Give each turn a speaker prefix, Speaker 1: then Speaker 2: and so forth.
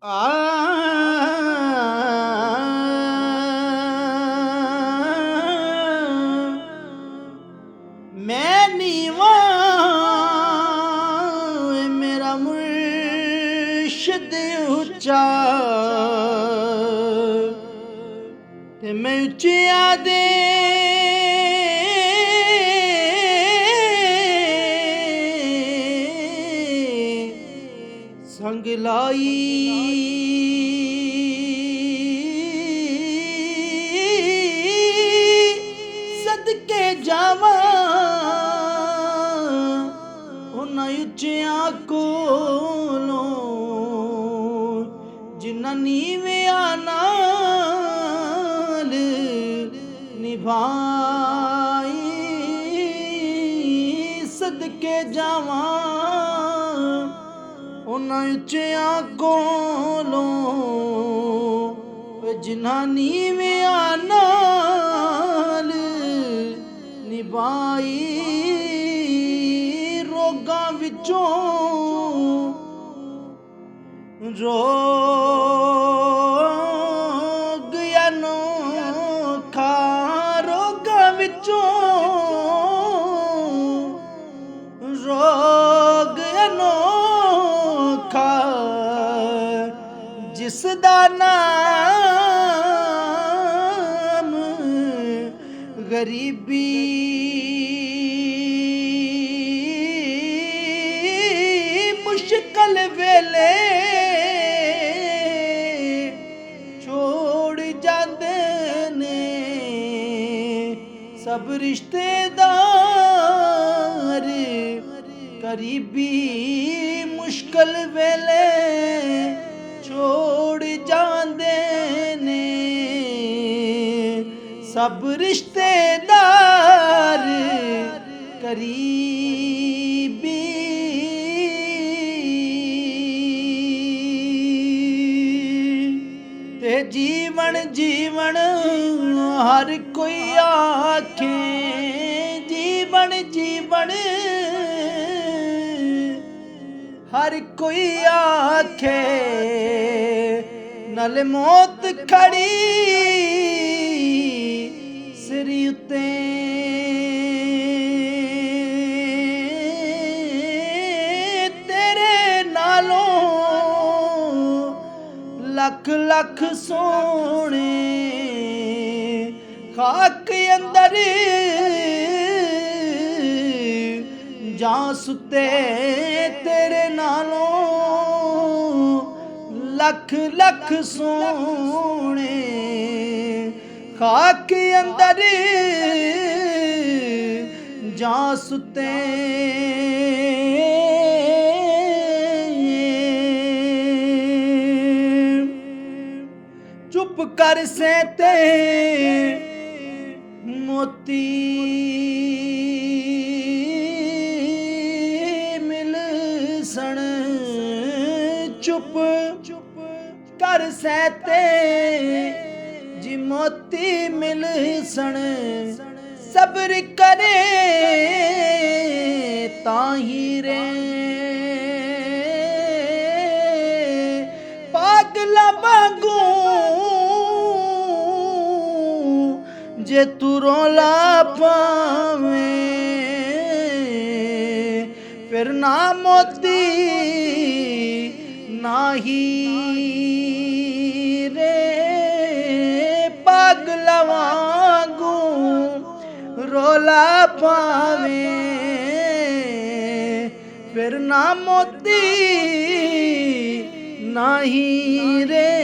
Speaker 1: मैं नीवा मेरा मुर्शिद उच्चा ते मैं उच्चिया दे संग लाई सदके जावा उन्हां उच्चियां कोलों जिन्हां नीवियां नाल निभाई सदके जावा उन्हां उच्चियां कोलों जिन्हां नीवियां नाल निभाई रोगां विचों रोग अनोखा रोगां विचों रोग अनोखा जिसदा नाम गरीबी मुश्किल वेले छोड़ जांदे ने सब रिश्तेदार गरीबी मुश्किल वेले छोड़ जांदे ने सब रिश्तेदार गरीबी ते जीवन जीवन हर कोई आखे जीवन जीवन हर कोई आखे नल मौत खड़ी सिर उत्ते तेरे नालों लख लख सोने खाक अंदर जा सुते तेरे नालों लख लख सोने खाक अंदर जा सुते चुप कर सेते मोती चुप कर सहते जी मोती मिल सन सब्र करे ताही रे पागला वांगू जे तू रोला पावे फिर ना मोती नाही रे पागला वांगू रोला पावे फिर ना मोती नाही रे